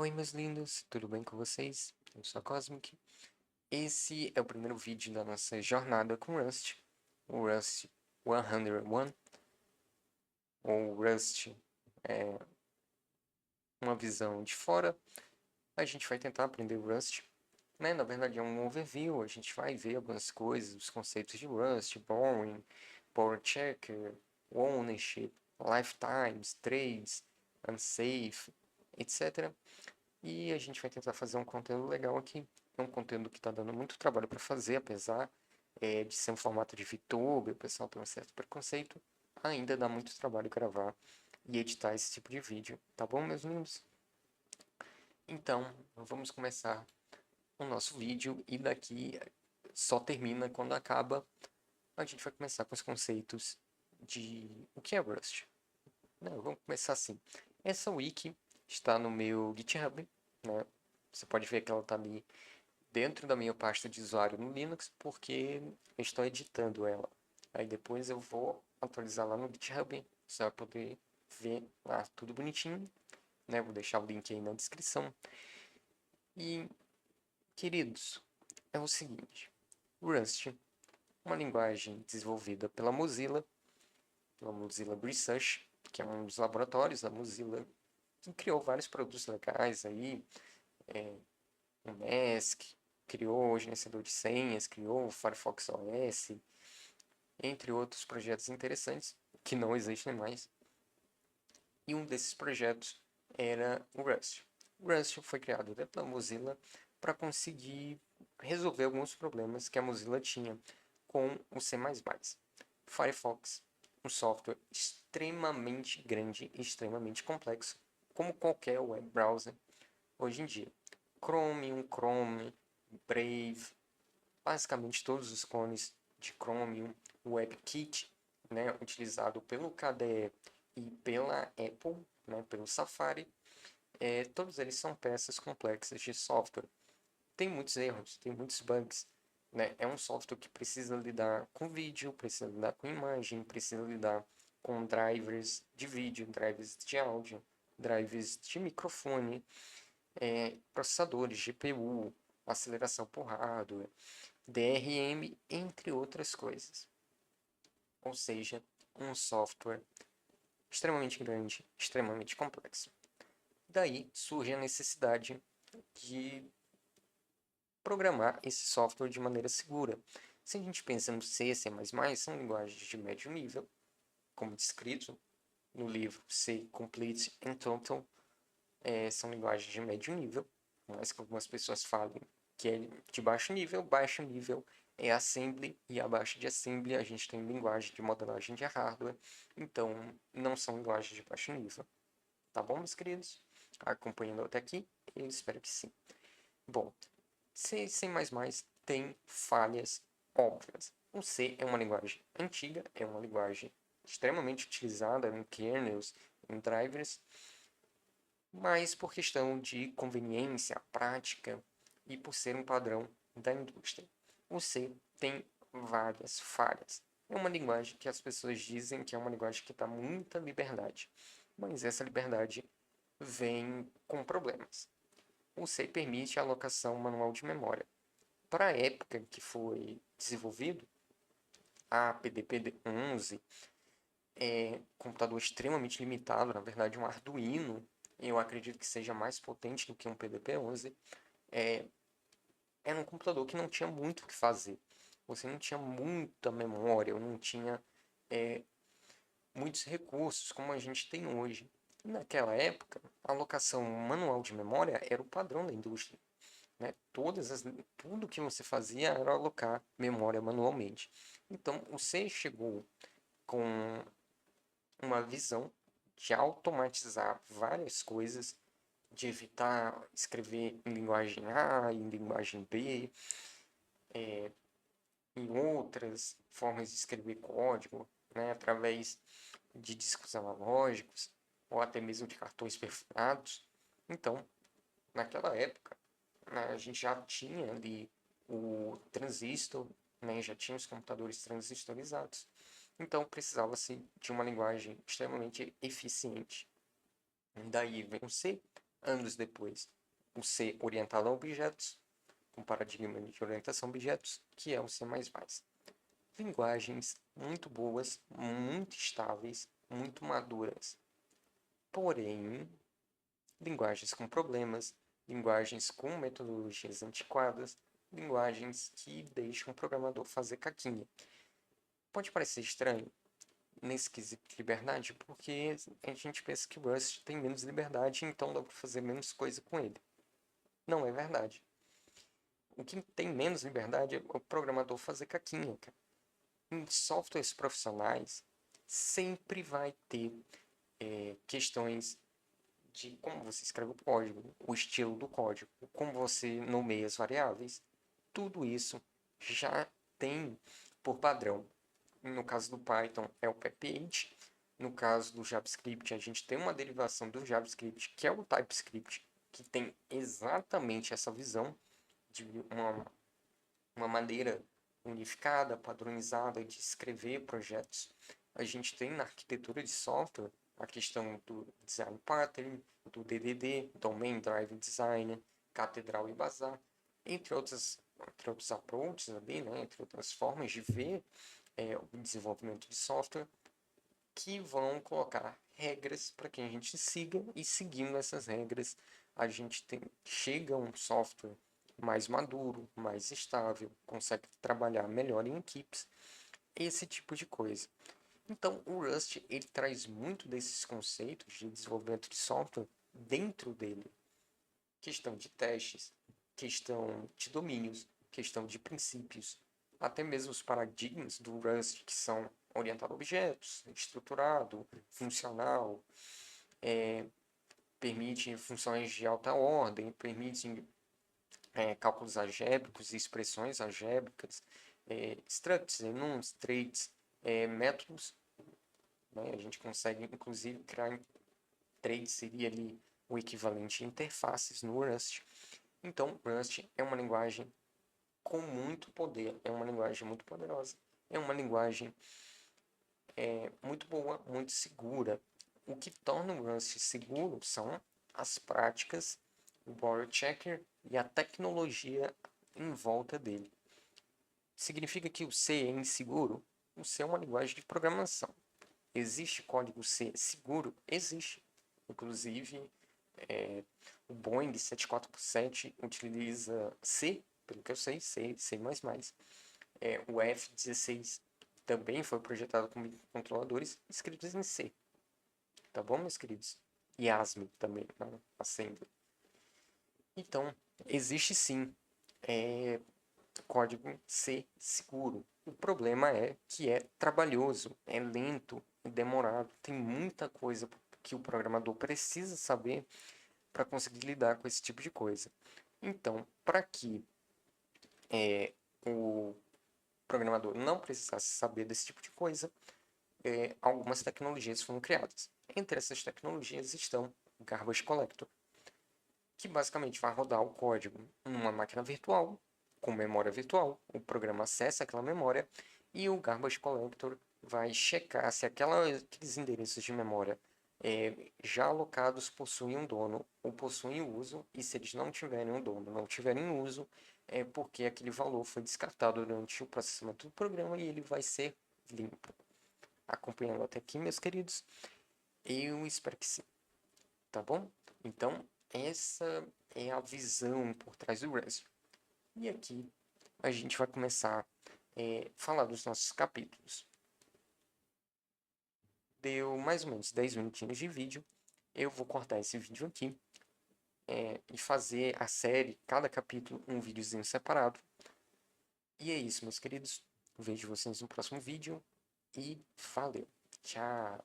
Oi, meus lindos, tudo bem com vocês? Eu sou a Cosmic. Esse é o primeiro vídeo da nossa jornada com Rust, o Rust 101, ou Rust é uma visão de fora. A gente vai tentar aprender o Rust, né? Na verdade é um overview, a gente vai ver algumas coisas, os conceitos de Rust, borrowing, borrow checker, ownership, lifetimes, trades, unsafe, etc. E a gente vai tentar fazer um conteúdo legal aqui. É um conteúdo que está dando muito trabalho para fazer, apesar de ser um formato de VTube, o pessoal tem um certo preconceito. Ainda dá muito trabalho gravar e editar esse tipo de vídeo, tá bom, meus lindos? Então, vamos começar o nosso vídeo e daqui só termina quando acaba. A gente vai começar com os conceitos de o que é Rust. Não, vamos começar assim. Essa wiki está no meu GitHub, né? Você pode ver que ela está ali dentro da minha pasta de usuário no Linux, porque eu estou editando ela. Aí depois eu vou atualizar lá no GitHub, você vai poder ver lá tudo bonitinho, né? Vou deixar o link aí na descrição. E, queridos, é o seguinte, Rust, uma linguagem desenvolvida pela Mozilla Research, que é um dos laboratórios da Mozilla, que criou vários produtos legais aí, o Mask, criou o gerenciador de senhas, criou o Firefox OS, entre outros projetos interessantes que não existem mais. E um desses projetos era o Rust. O Rust foi criado dentro da Mozilla para conseguir resolver alguns problemas que a Mozilla tinha com o C++. Firefox, um software extremamente grande e extremamente complexo, como qualquer web browser hoje em dia. Chromium, Chrome, Brave, basicamente todos os clones de Chromium, o WebKit, né, utilizado pelo KDE e pela Apple, né, pelo Safari, todos eles são peças complexas de software. Tem muitos erros, tem muitos bugs. Né? É um software que precisa lidar com vídeo, precisa lidar com imagem, precisa lidar com drivers de vídeo, drivers de áudio, drivers de microfone, processadores, GPU, aceleração por hardware, DRM, entre outras coisas. Ou seja, um software extremamente grande, extremamente complexo. Daí surge a necessidade de programar esse software de maneira segura. Se a gente pensa no C, C++, são linguagens de médio nível, como descrito no livro C Complete and Total, são linguagens de médio nível, mas que algumas pessoas falam que é de baixo nível é assembly, e abaixo de assembly a gente tem linguagem de modelagem de hardware, então não são linguagens de baixo nível. Tá bom, meus queridos? Acompanhando até aqui? Eu espero que sim. Bom, C e C++ tem falhas óbvias. O C é uma linguagem antiga, é uma linguagem extremamente utilizada em kernels, em drivers, mas por questão de conveniência, prática e por ser um padrão da indústria. O C tem várias falhas. É uma linguagem que as pessoas dizem que é uma linguagem que dá muita liberdade, mas essa liberdade vem com problemas. O C permite a alocação manual de memória. Para a época que foi desenvolvido, a PDP-11 computador extremamente limitado, na verdade um Arduino, eu acredito que seja mais potente do que um PDP-11, era um computador que não tinha muito o que fazer. Você não tinha muita memória, não tinha muitos recursos como a gente tem hoje. E naquela época, a alocação manual de memória era o padrão da indústria. Né? Tudo que você fazia era alocar memória manualmente. Então, o C chegou com uma visão de automatizar várias coisas, de evitar escrever em linguagem A, em linguagem B, em outras formas de escrever código, né, através de discos analógicos ou até mesmo de cartões perfurados. Então, naquela época, né, a gente já tinha ali o transistor, né, já tinha os computadores transistorizados. Então, precisava-se de uma linguagem extremamente eficiente. Daí vem o C, Anos depois, o C orientado a objetos, com paradigma de orientação a objetos, que é o C++. Linguagens muito boas, muito estáveis, muito maduras. Porém, linguagens com problemas, linguagens com metodologias antiquadas, linguagens que deixam o programador fazer caquinha. Pode parecer estranho nesse quesito de liberdade, porque a gente pensa que o Rust tem menos liberdade, então dá para fazer menos coisa com ele. Não é verdade. O que tem menos liberdade é o programador fazer caquinha, cara. Em softwares profissionais, sempre vai ter questões de como você escreve o código, o estilo do código, como você nomeia as variáveis. Tudo isso já tem por padrão. No caso do Python é o PEP8. No caso do JavaScript, a gente tem uma derivação do JavaScript, que é o TypeScript, que tem exatamente essa visão de uma maneira unificada, padronizada de escrever projetos. A gente tem na arquitetura de software a questão do Design Pattern, do DDD, Domain Driven Design, Catedral e Bazar, entre outros approaches ali, né, entre outras formas de ver o desenvolvimento de software, que vão colocar regras para que a gente siga, e seguindo essas regras a gente chega a um software mais maduro, mais estável, consegue trabalhar melhor em equipes, esse tipo de coisa. Então, o Rust ele traz muito desses conceitos de desenvolvimento de software dentro dele. Questão de testes, questão de domínios, questão de princípios, até mesmo os paradigmas do Rust, que são orientado a objetos, estruturado, funcional, permite funções de alta ordem, permite cálculos algébricos e expressões algébricas, structs, enums, traits, métodos. Né? A gente consegue, inclusive, criar traits, seria ali o equivalente a interfaces no Rust. Então, Rust é uma linguagem com muito poder, é uma linguagem muito poderosa, é uma linguagem muito boa, muito segura. O que torna o Rust seguro são as práticas, o borrow checker e a tecnologia em volta dele. Significa que o C é inseguro? O C é uma linguagem de programação. Existe código C seguro? Existe. Inclusive, o Boeing 747 utiliza C, pelo que eu sei, C, C++. O F-16 também foi projetado com microcontroladores escritos em C. Tá bom, meus queridos? E ASME também, na Assembly. Então, existe sim código C seguro. O problema é que é trabalhoso, é lento, é demorado. Tem muita coisa que o programador precisa saber para conseguir lidar com esse tipo de coisa. Então, para que o programador não precisasse saber desse tipo de coisa, algumas tecnologias foram criadas. Entre essas tecnologias estão o Garbage Collector, que basicamente vai rodar o código numa máquina virtual, com memória virtual. O programa acessa aquela memória e o Garbage Collector vai checar se aqueles endereços de memória já alocados possuem um dono ou possuem uso, e se eles não tiverem um dono, não tiverem uso, é porque aquele valor foi descartado durante o processamento do programa e ele vai ser limpo. Acompanhando até aqui, meus queridos, eu espero que sim, tá bom? Então, essa é a visão por trás do Rust. E aqui a gente vai começar a falar dos nossos capítulos. Deu mais ou menos 10 minutinhos de vídeo. Eu vou cortar esse vídeo aqui e fazer a série, cada capítulo, um videozinho separado. E é isso, meus queridos. Vejo vocês no próximo vídeo e valeu. Tchau.